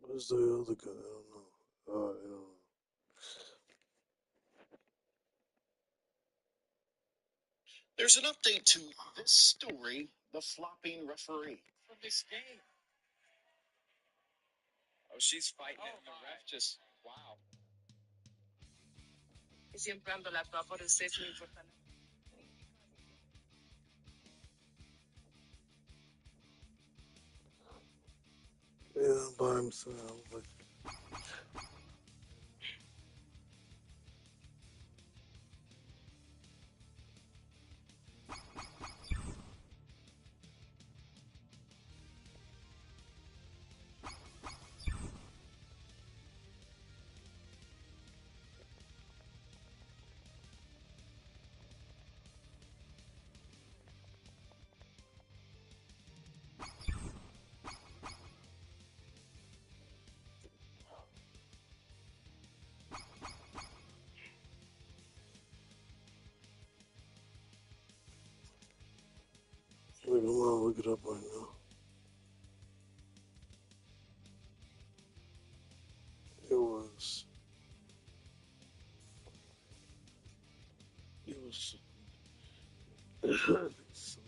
Where's the other guy? I don't know. I don't know. There's an update to this story, the flopping referee. From this game. Oh, she's fighting it, and the ref just, wow. Siempre ando la tua por eso es muy importante. Yeah, by himself. Like, I'm gonna look it up right now. It was. It was. Let's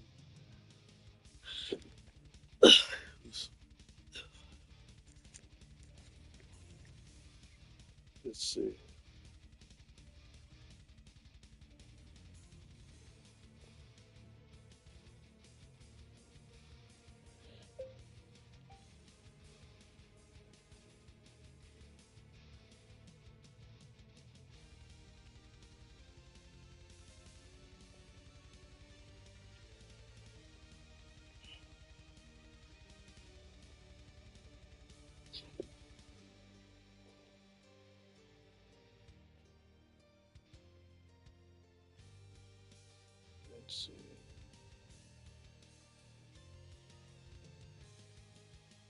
see. Let's see.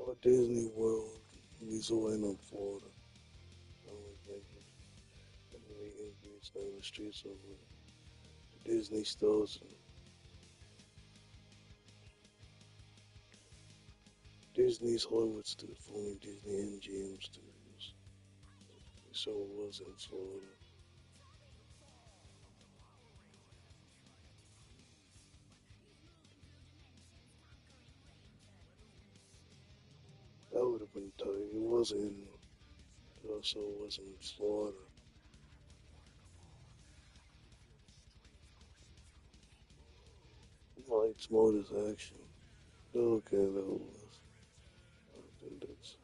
Walt Disney World Resort in Florida. Meet in the streets of the Disney stores and Disney's Hollywood Studios, formerly Disney MGM Studios. So it was in Florida. That would have been tight. It wasn't in, it also wasn't in Florida. Lights, motors, action. Okay, that was. I think that's.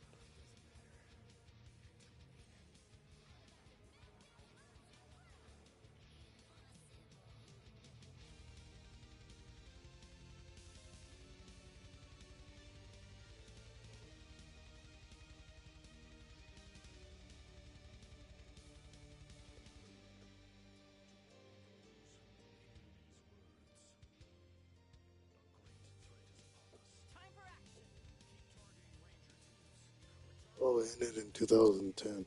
Oh, it ended in 2010.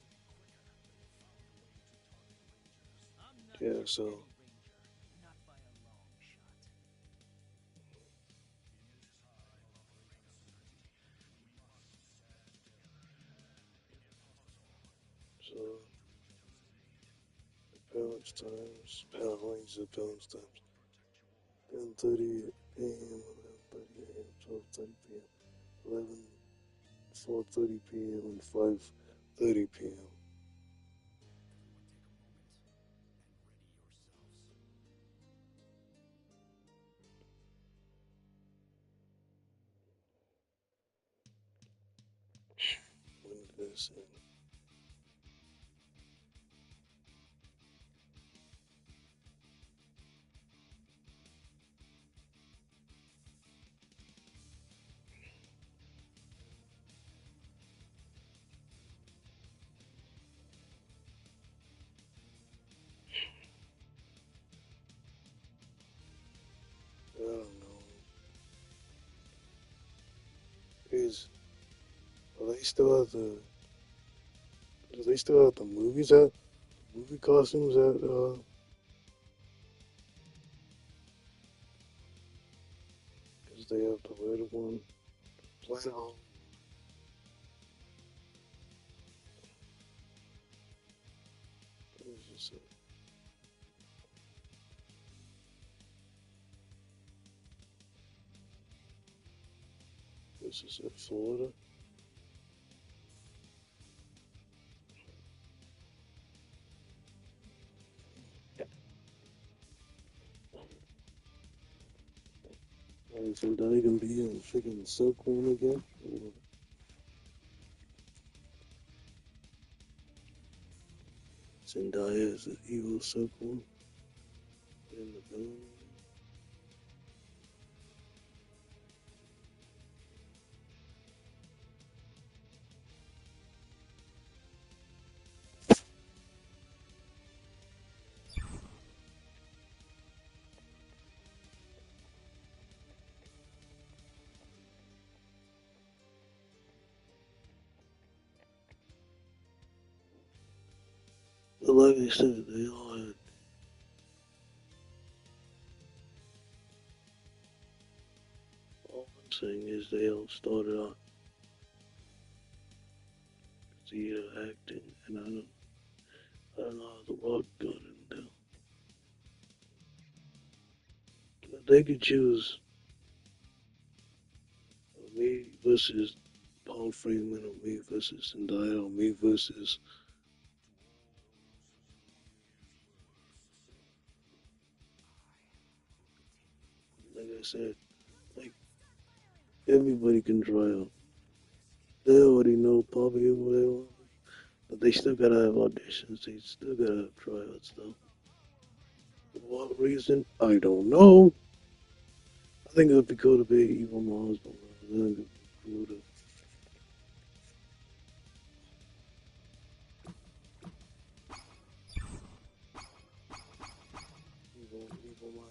Yeah, so Balance times, power ranges of balance times. 10:30 p.m., 11:30 a.m., 12:30 p.m., 4:30 p.m., and 5:30 p.m. When did this end? I don't know. Is are they still at the? Do they still have the movies at? Movie costumes at? Because they have the red one. Planet Home. What is this? This is at Florida. So they can be in freaking Silkworm again. Zendaya is the evil Silkworm in the villain. But like I said, they all had. All I'm saying is they all started out theater acting, and I don't know how the Rock got in there. But they could choose me versus Paul Freeman, or me versus Zendaya, or me versus, like I said, like everybody can try out. They already know probably who they want, but they still gotta have auditions. They still gotta have tryouts, though. For what reason? I don't know. I think it would be cool to be Evil Mars, but I think it would be cool to Evil Mars.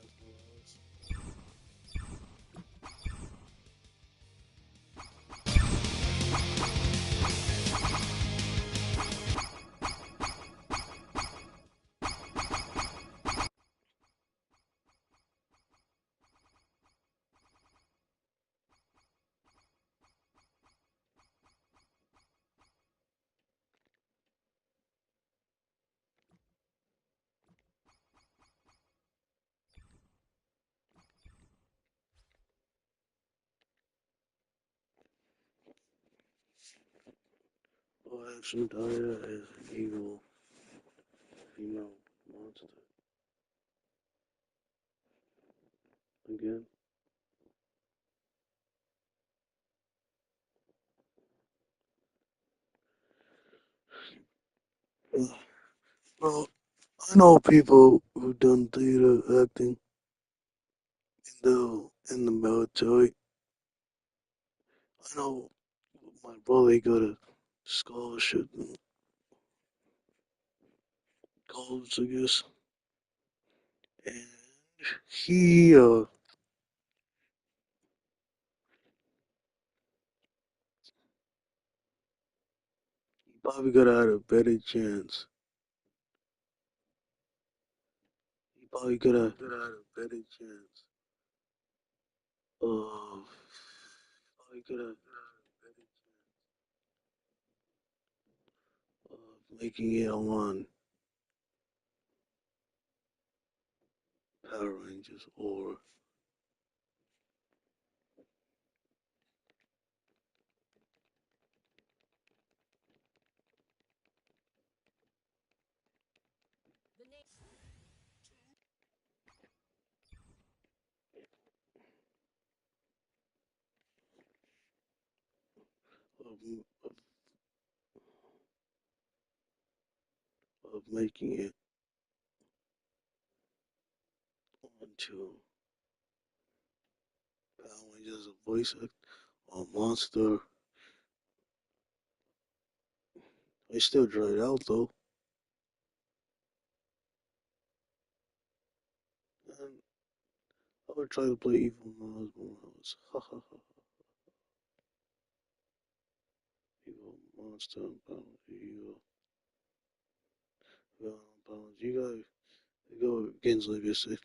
Or have some Daya as an evil female monster again. Well, I know people who done theater acting in the military. I know my brother he got a scholarship in college, I guess, and he probably could have had a better chance. He probably could have had a better chance of probably could have had a better chance of making it on Power Rangers or of, of making it onto Power Rangers as a voice act or monster. I still tried out though. And I would try to play Evil Mars when I was ha ha ha Evil Monster and Power Power. You go against like I said,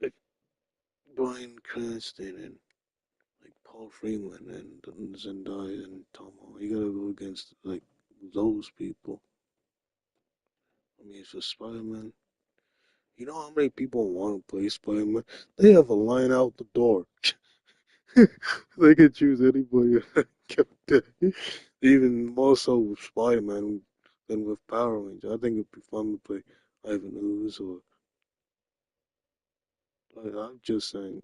like Bryan Cranston and like Paul Freeman and Zendaya and Tom Holland. You gotta go against like those people. I mean, for Spider-Man, you know how many people want to play Spider-Man? They have a line out the door. They can choose anybody. Even more so with Spider-Man than with Power Rangers. I think it'd be fun to play Ivan Ooze or like, I'm just saying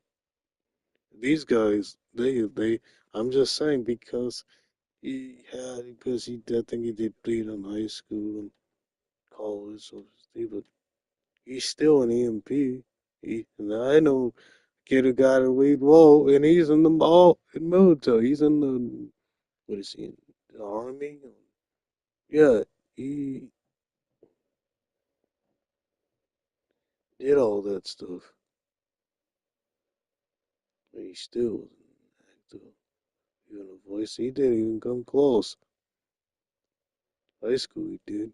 these guys. I'm just saying because he I think he did bleed in high school and college, so but he's still an EMP. And I know kid who got a lead role, and he's in the military. He's in the what is he in the army? Yeah, he did all that stuff. But he still was an actor. Even a voice, he didn't even come close. High school, he did.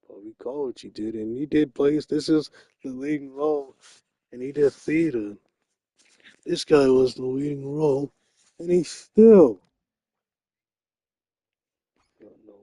Probably college, he did, and he did plays. This is the leading role, and he did theater. This guy was the leading role, and he still got no one.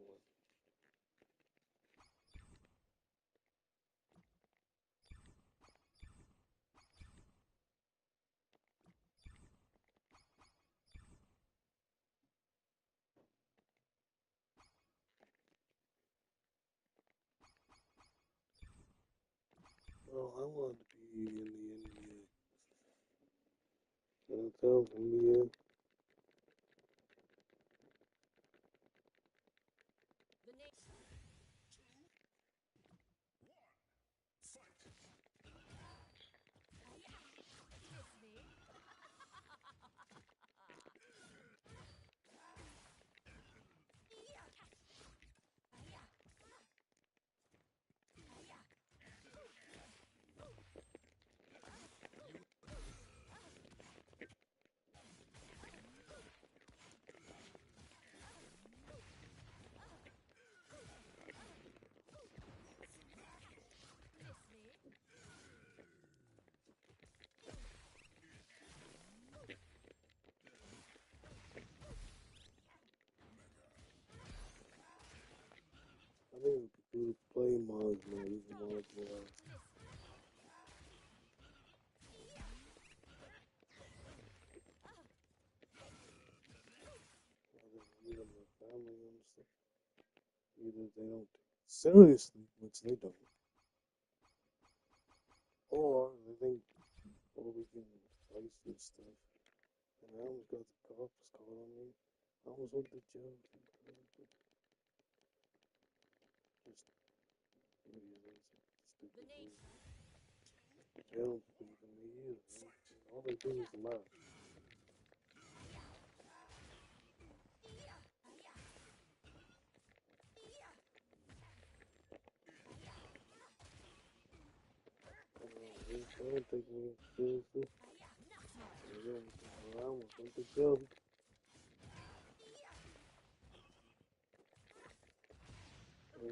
Oh, I wanted to be in the NBA. Can I tell NBA? I think we could do play mods now. Use the mods more. Either my family members, either they don't seriously, which they don't, or they think, oh, we can spice this stuff. And I almost got the cops called on me. I almost went to jail. Just really stupid things. They don't believe in me either. All they do is lie. They don't take me seriously. I almost went to jail. They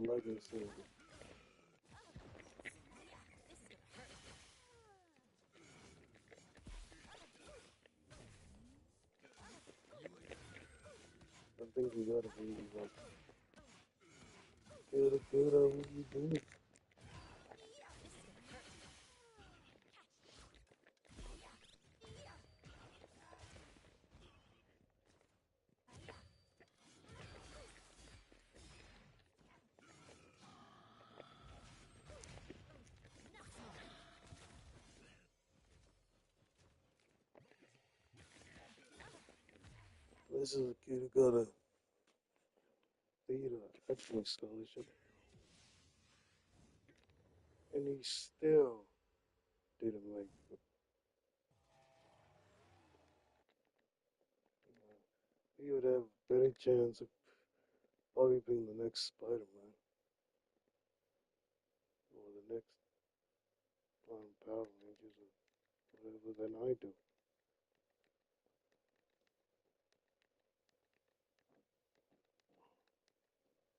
like I said, I think we gotta be like, get out, what you doing? This is a kid who got a theater acting scholarship, and he still didn't make it. He would have a better chance of probably being the next Spider-Man or the next Power Rangers or whatever than I do.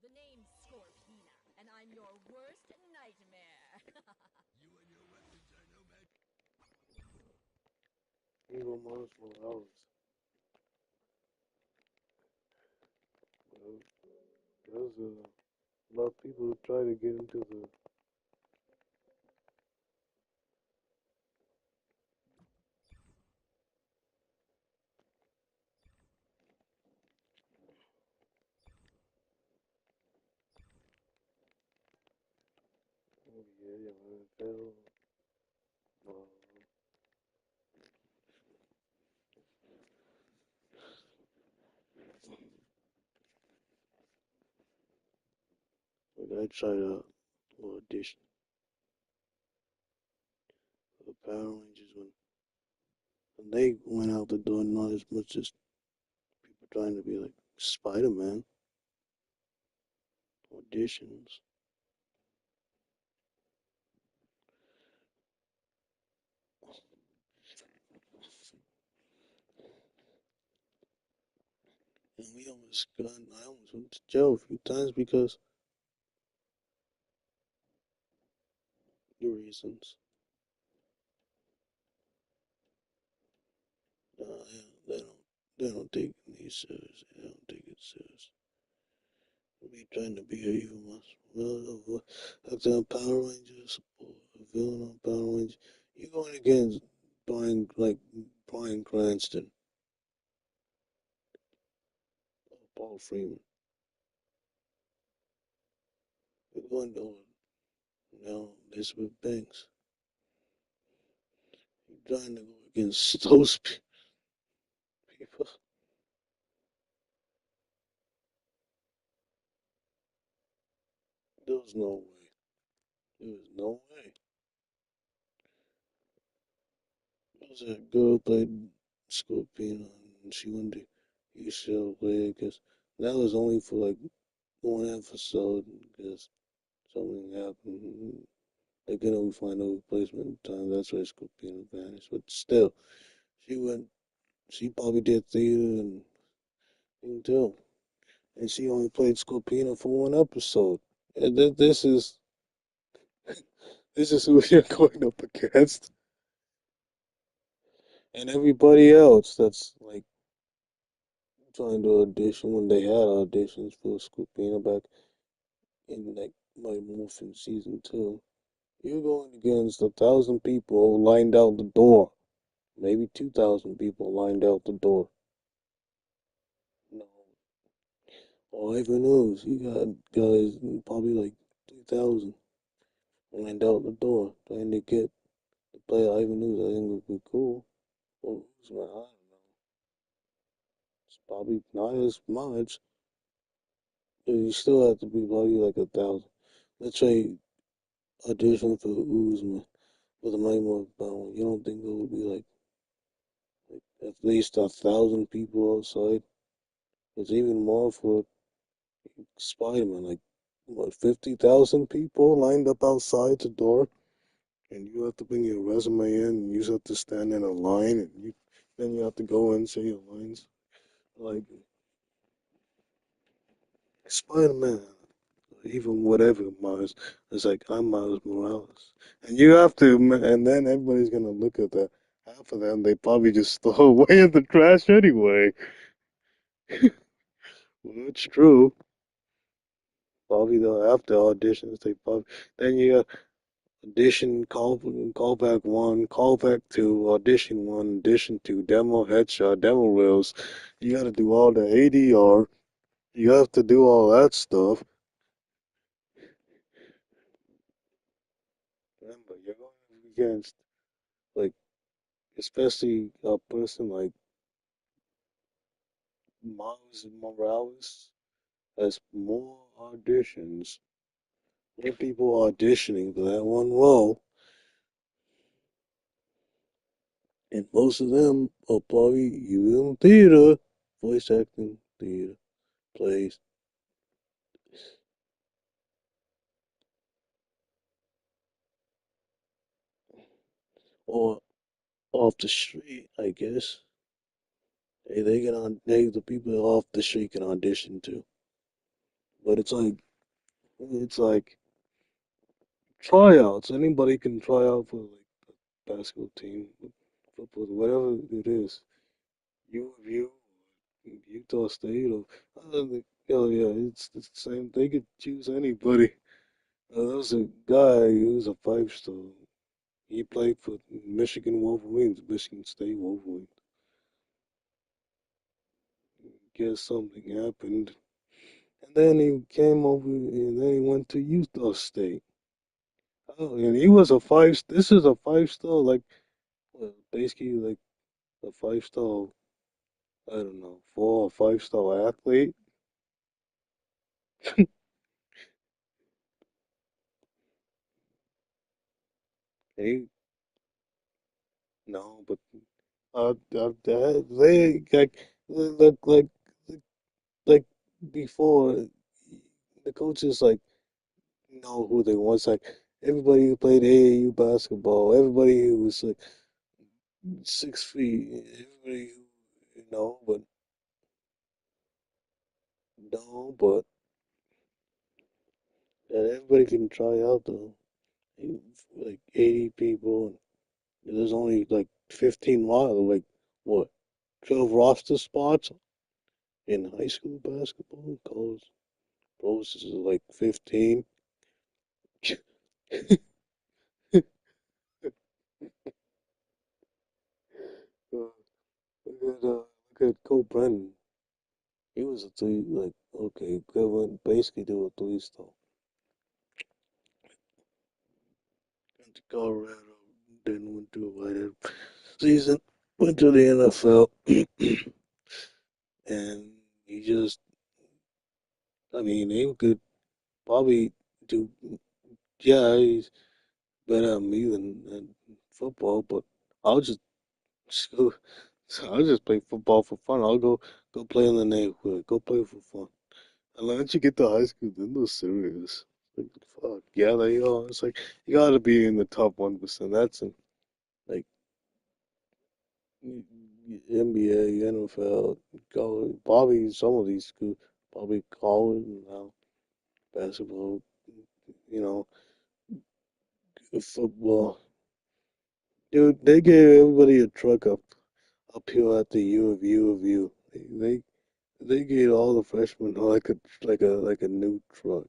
The name's Scorpina, and I'm your worst nightmare. Even Miles Morales. Well, there's a lot of people who try to get into the yeah, NFL. Uh, like I tried to audition for the Power Rangers when they went out the door, not as much as people trying to be like Spider-Man auditions. And I almost went to jail a few times because the reasons. Yeah, they don't take me serious. They don't take it serious. Me trying to be even well, acting on Power Rangers or a villain on Power Rangers. You going against Brian Cranston or Paul Freeman. You're going to now Elizabeth Banks. You're trying to go against those people. There was no way. There was no way. There was a girl played Scorpion and she went to UCLA because that was only for like one episode because something happened. They can only find a replacement time. That's why Scorpion vanished. But still, she went. She probably did theater and thing too, and she only played Scorpina for one episode. And this is who you're going up against, and everybody else that's like trying to audition when they had auditions for Scorpina back in like my Morphin season 2. You're going against 1,000 people lined out the door. Maybe 2,000 people lined out the door. No. Or even knows, you got guys probably like 3,000 lined out the door trying to get to play Ivan News. I think would be cool. Well, I don't know. It's probably not as much. But you still have to be probably like 1,000. Let's say audition for Uzma with a Nightmare Bound. You don't think there would be like at least 1,000 people outside? It's even more for Spider-Man. Like, what, 50,000 people lined up outside the door? And you have to bring your resume in, and you just have to stand in a line, and then you have to go in and say your lines. Like, Spider-Man, even whatever Miles. It's like I'm Miles Morales, and you have to, and then everybody's gonna look at that. Half of them they probably just throw away in the trash anyway. Well, it's true. Probably they'll after auditions they probably then you got audition, call back one, call back two, audition one, audition two, demo headshot, demo reels. You got to do all the ADR. You have to do all that stuff. Remember, you're going against like especially a person like Miles Morales has more auditions, more people auditioning for that one role, and most of them are probably even theater, voice acting, theater, plays, or off the street, I guess. Hey, they get on. Hey, the people off the street can audition too. But it's like tryouts. Anybody can try out for like a basketball team, football, whatever it is. U of U, Utah State, or oh yeah, it's the same. They could choose anybody. There was a guy who was a 5-star. He played for Michigan Wolverines, Michigan State Wolverines. Guess something happened. And then he came over and then he went to Utah State. Oh, and he was a five. This is a 5-star, like basically like a 5-star. I don't know, 4 or 5-star athlete. He no, but they like before the coaches like know who they want. It's like everybody who played AAU basketball, everybody who was like 6 feet, everybody who but no, but and everybody can try out though. Like 80 people, and there's only like 15 like what 12 roster spots in high school basketball. College pros is like 15. Look at Cole Brennan. He was a three, like, okay, went basically do a 3-star. Went to Colorado, then went to a whitehead season, went to the NFL, and he just, I mean, he could probably do, yeah, he's better at me than football, but I'll just, go, I'll just play football for fun. I'll go play in the neighborhood, go play for fun. And once you get to high school, then they're serious. Like, fuck, yeah, they are. It's like, you gotta be in the top 1%. That's in, like, NBA, NFL, college, probably some of these schools, probably college now, basketball, you know, football. Dude, they gave everybody a truck up here at the U of U. They gave all the freshmen like a new truck.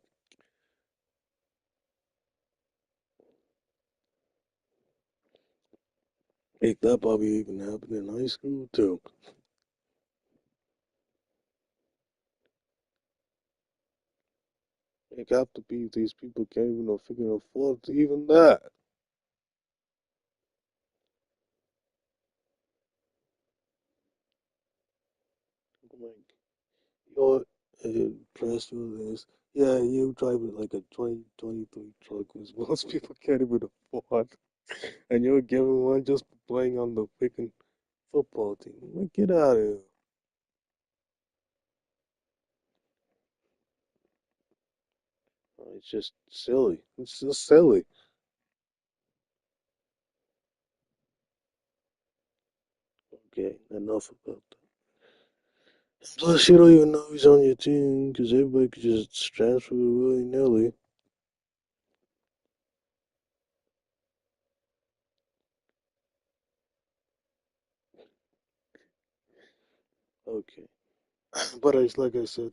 Heck, that probably even happened in high school too. Like half the people, these people can't even freaking afford to even that. I'm like, you're impressed with this. Yeah, you drive it like a 2023 truck, which most people can't even afford. And you're giving one just for playing on the freaking football team. Like, get out of here. It's just silly. It's just silly. Okay, enough about that. Plus, you don't even know who's on your team because everybody could just transfer willy nilly. Okay. But it's like I said,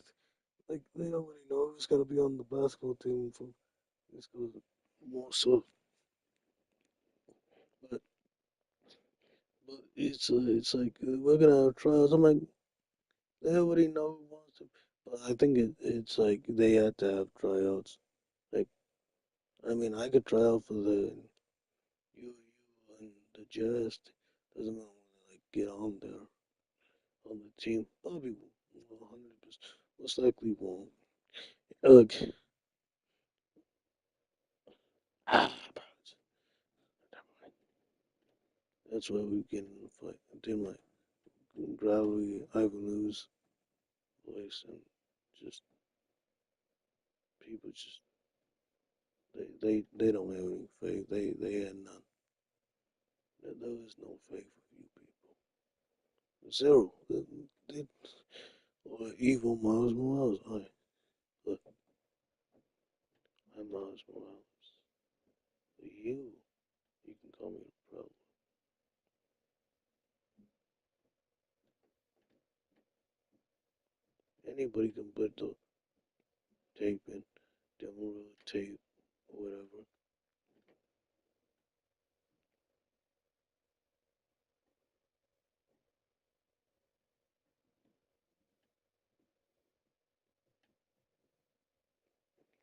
like they already know who's gonna be on the basketball team for this goes more so. But it's like we're gonna have trials. I'm like they already know who wants to. But I think it's like they had to have tryouts. Like I mean, I could try out for the you and the Jazz. Doesn't mean I'm gonna like get on there on the team. Probably 100%. Most likely won't. Look, ah, that's why we get in the fight. I did my gravelly Ivanhoe's voice and just people just they don't have any faith. They had none. There is no faith with you people. Zero. They, or evil Miles Morales. Look, I'm Miles Morales. You can call me the problem. Anybody can put the tape in, demo reel tape, or whatever.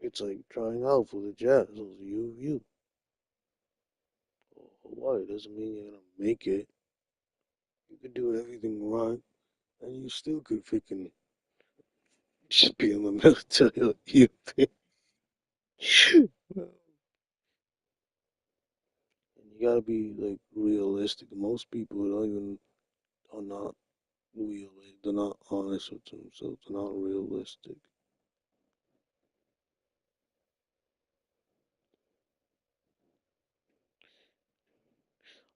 It's like trying out for the Jazz. Or you. Or Hawaii doesn't mean you're gonna make it. You could do everything right, and you still could freaking just be in the military like you think. And you gotta be like realistic. Most people don't even are not realistic. They're not honest with themselves. They're not realistic.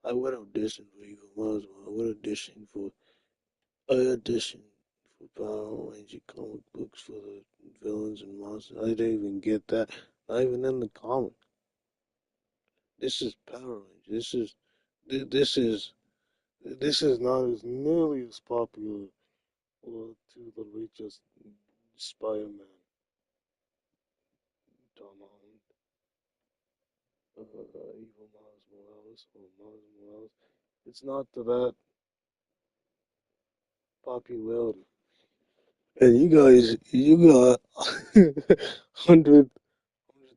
I would audition for you. Might as well. I would audition for. I auditioned for Power Ranger comic books for the villains and monsters. I didn't even get that. Not even in the comic. This is Power Rangers. This is this is not as nearly as popular or to the reach as Spider-Man, Tom Holland, Evil Miles Morales, or Miles Morales. It's not to that popularity. And you got 100,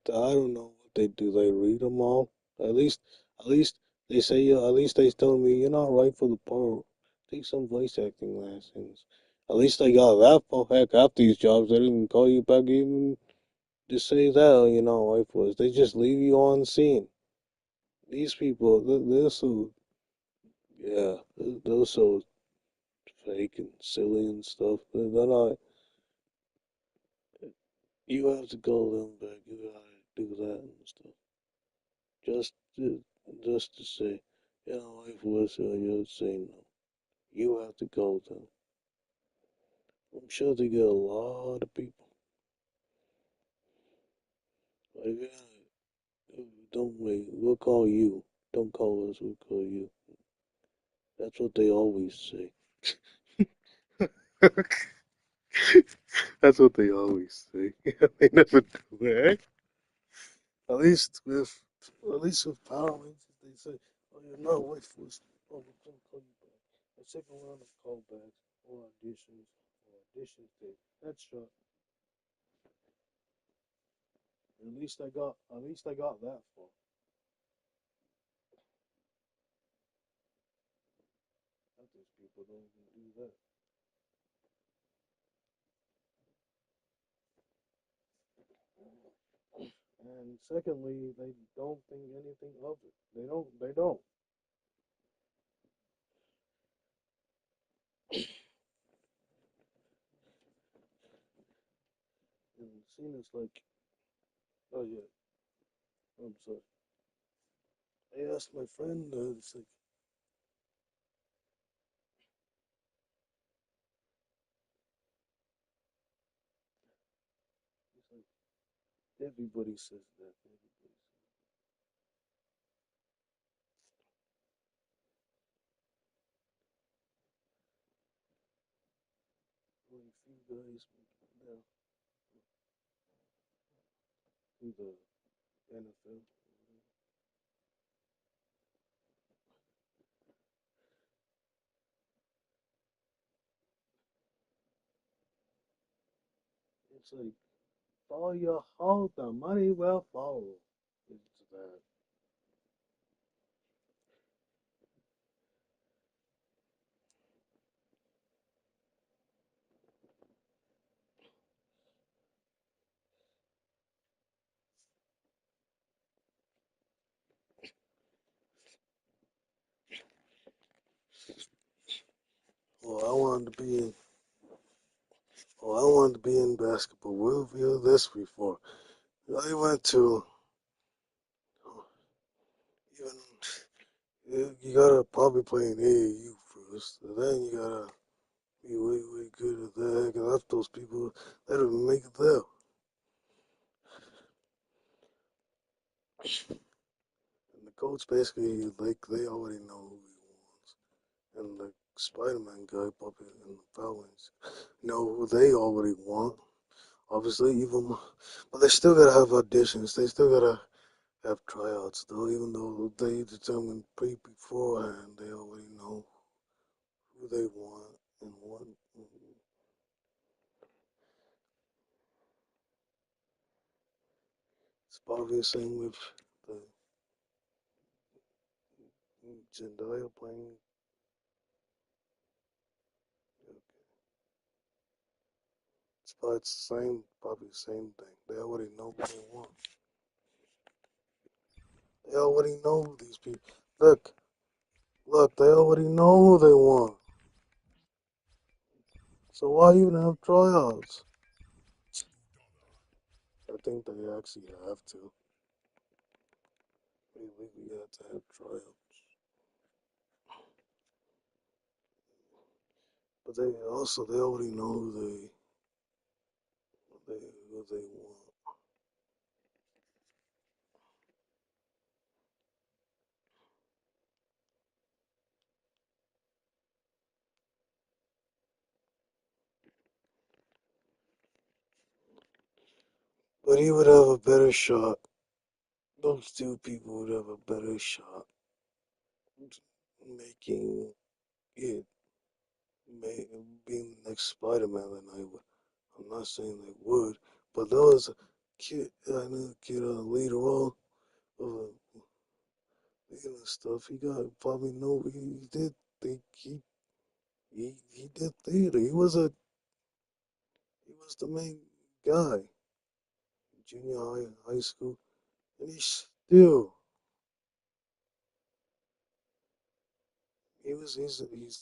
I don't know what they do. They read them all. At least, at least they say, at least they tell me you're not right for the part. Take some voice acting lessons. At least they got that for heck. Half these jobs, they didn't call you back even to say that you're not right for us. They just leave you on scene. These people, they're so, yeah, they're so fake and silly and stuff. They're not, you have to call them back. You gotta do that and stuff. Just to, just to say, you know, if was you'd say no. You have to call them. I'm sure they get a lot of people. Like, don't wait. We'll call you. Don't call us. We'll call you. That's what they always say. That's what they always say. They never do that. At least with Power Rangers, they say, "Oh, you're not wait for us. Oh, we're gonna call you back." The second round of callbacks or auditions day. That's short. At least I got that far. These people don't even do that. And secondly, they don't think anything of it. They don't. And seeing it's like, oh yeah, I'm sorry. I asked my friend, it's like, Everybody says that. Everybody says only few guys make it now to the NFL. It's like follow your heart, the money will follow. It's that. Oh, I wanted to be in. Oh, I wanted to be in basketball. We've heard this before. I went to even you gotta probably play in AAU first, and then you gotta be way way good at that. Cause half those people they don't even make it there. And the coach basically like they already know who he wants, and the Spider-Man guy probably and the Falcons know who they already want. Obviously, even but they still gotta have auditions. They still gotta have tryouts though, even though they determine pre beforehand. They already know who they want and what. It's probably the same with the Zendaya playing. It's probably the same, probably the same thing. They already know who they want. They already know who these people. Look, look, they already know who they want. So why even have tryouts? I think they actually have to. Maybe we have to have tryouts. But they already know who they want. But he would have a better shot. Those two people would have a better shot making it, being the next Spider-Man than I would. I'm not saying they would, but there was a kid, I knew a kid later on of leading and stuff. He got probably know he did think he did theater. He was the main guy in junior high school, and he's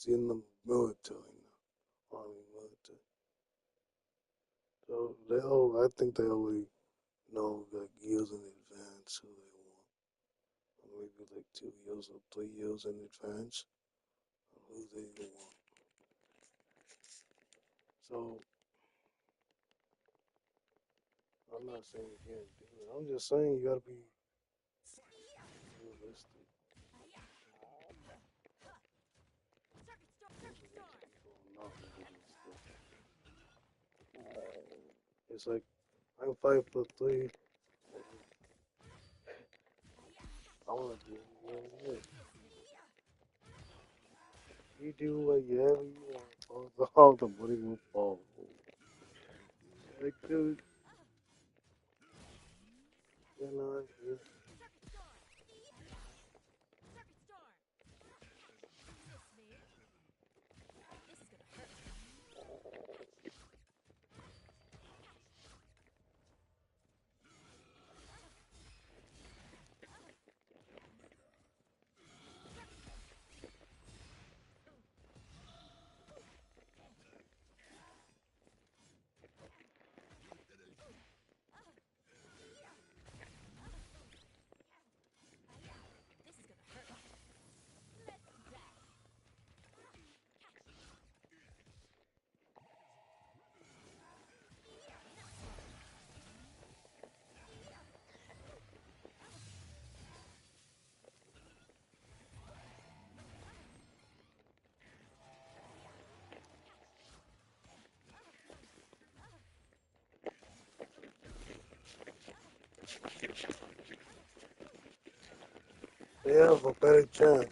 in the military now, army military. So I think they already know like years in advance who they want, or maybe like 2 years or 3 years in advance of who they want. So I'm not saying you can't do it. I'm just saying you gotta be realistic. People just keep on knocking it and stuff. It's like I'm 5'3". I wanna do yeah. You do what you ever you want. All the money will fall. Like dude, you know, They have a better chance.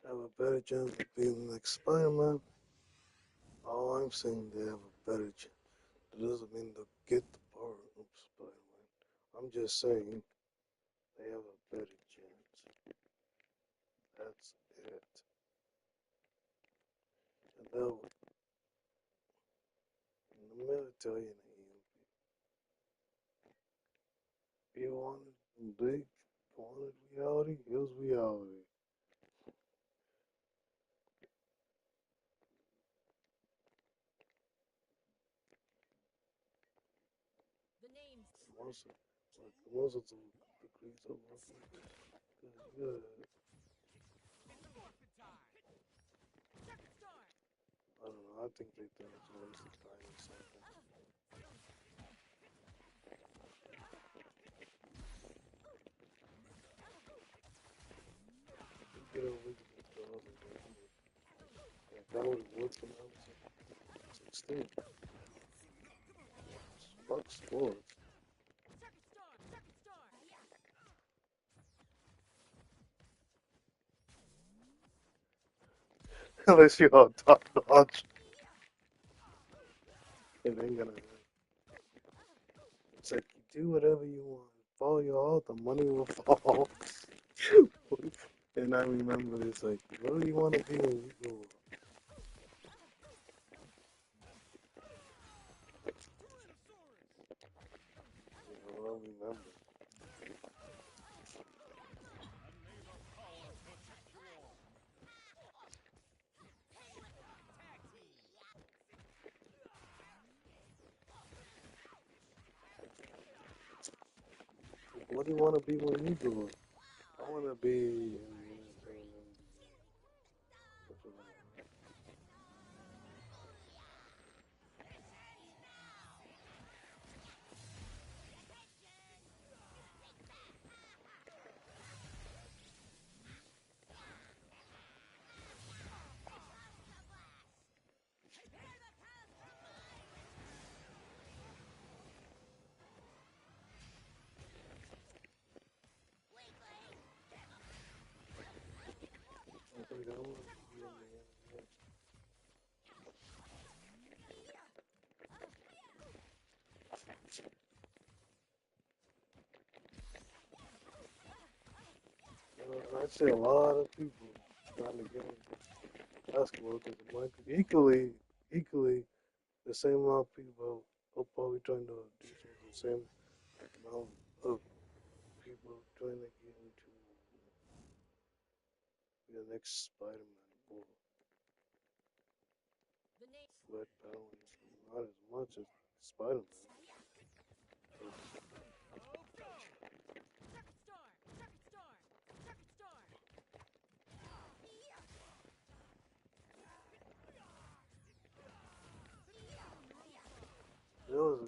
Have a better chance of being like Spider-Man. Oh, I'm saying they have a better chance. That doesn't mean they'll get the power of Spider-Man. I'm just saying they have a better chance. That's it. And that in the military and EMP, you wanted big, wanted reality, here's reality. Most of, most of the degrees are working. Cause you gotta, I don't know, I think they think it's a waste of time or something. You get away with the other way. If that would have worked when I was 16. Fuck sports. Unless you're on top notch. It ain't gonna. It's like you do whatever you want. Follow your heart, the money will fall. And I remember it's like, what do you want to be when you grow up? You know, I remember. What do you want to be when you grow up? I want to be. I see a lot of people trying to get into basketball because of Michael. Equally, the same amount of people are probably trying to audition for the same amount of people trying to get into the next Spider-Man or Red Power. Not as much as Spider-Man. There was a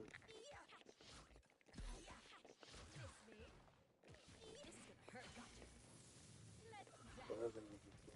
Spider-Man before.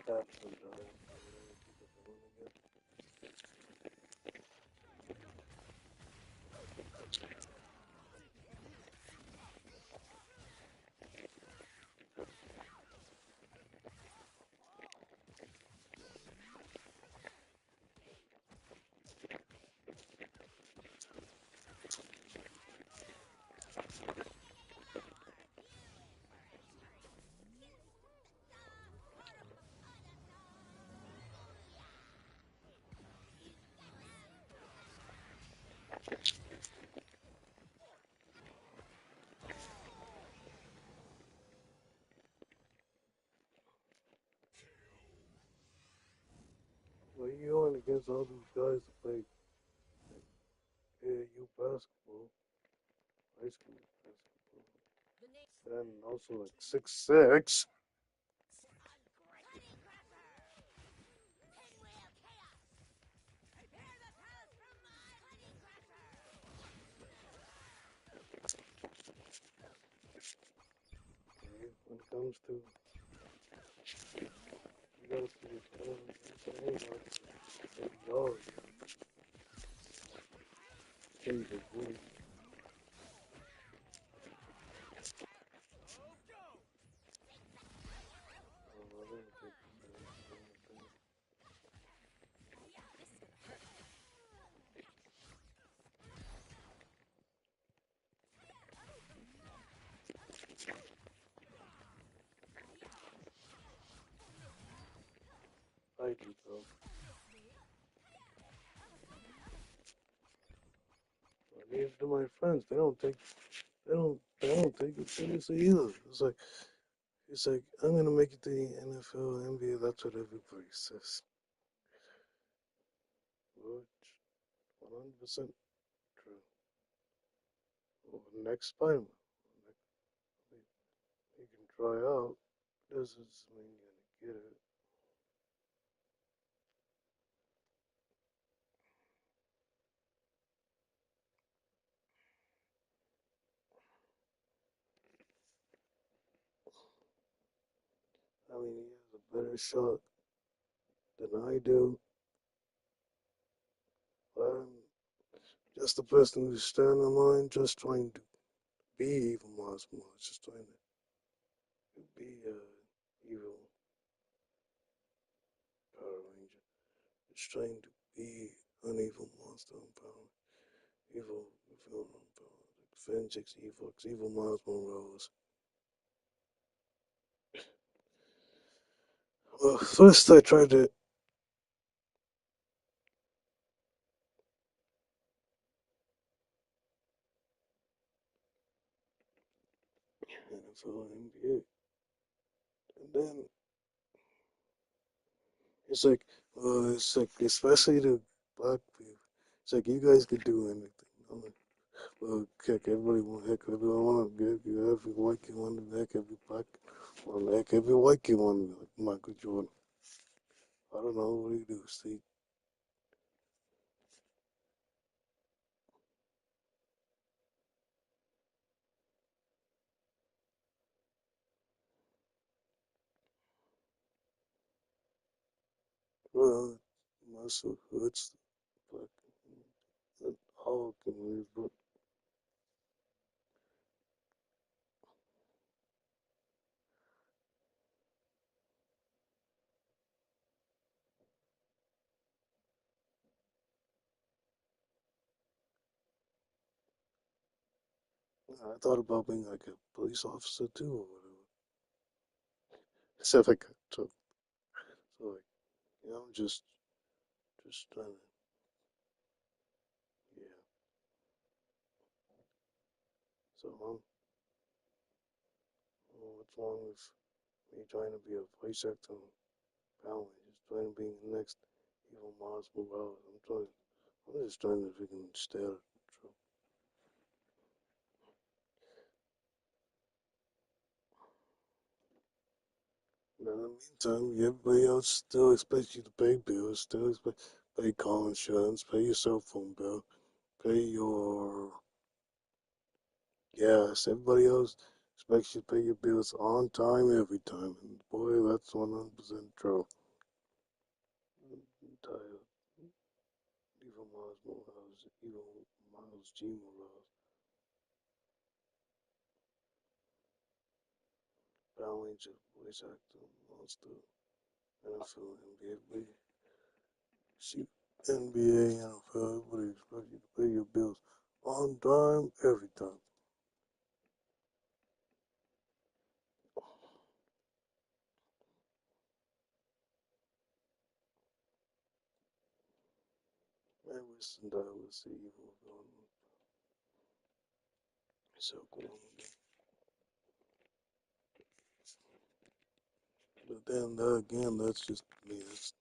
That's the time. going against all these guys to play AAU basketball, high school basketball, The name and also like 6'6". Okay, when it comes to you gotta see this kind of y'all change the voice. I don't think this is gonna hurt. I do though. Neither do my friends. They don't take it seriously either. It's like I'm gonna make it to the NFL, NBA. That's what everybody says. Which 100% true. Well, next Spider-Man, you can try out. Doesn't mean you're gonna get it. I mean, he has a better shot than I do. I'm just the person who's standing in line, just trying to be evil Miles Morales, just trying to be evil Power Ranger, just trying to be an evil monster on Power, evil villain on Power, like Vengeance, Evox, evil Miles Morales. Well, first I tried to NFL NBA, and then it's like especially the black people. It's like you guys could do anything. I'm like, well, heck, everybody want heck, everyone want to get every white kid want to be heck, every black want to heck, every white kid want to be like Michael Jordan. I don't know what do you do, Steve? Well, Muscle hurts black that all can live, but I thought about being like a police officer too, or whatever. Except like, so like, I'm just trying to, yeah. So what's wrong with me trying to be a voice actor? Apparently, just trying to be the next evil Miles Morales. I'm just trying to freaking stay out of trouble. But in the meantime, everybody else still expects you to pay bills, still expect pay car insurance, pay your cell phone bill, pay your gas. Everybody else expects you to pay your bills on time, every time. And boy, that's 100% true. I'm tired. Evil Miles Morales, evil Miles G. Morales, Power Ranger, voice actor, monster, NFL, NBA, see, NBA, NFL, everybody expects you to pay your bills on time, every time. I wish and I would see evil villain. So cool. But then again, that's just me. That's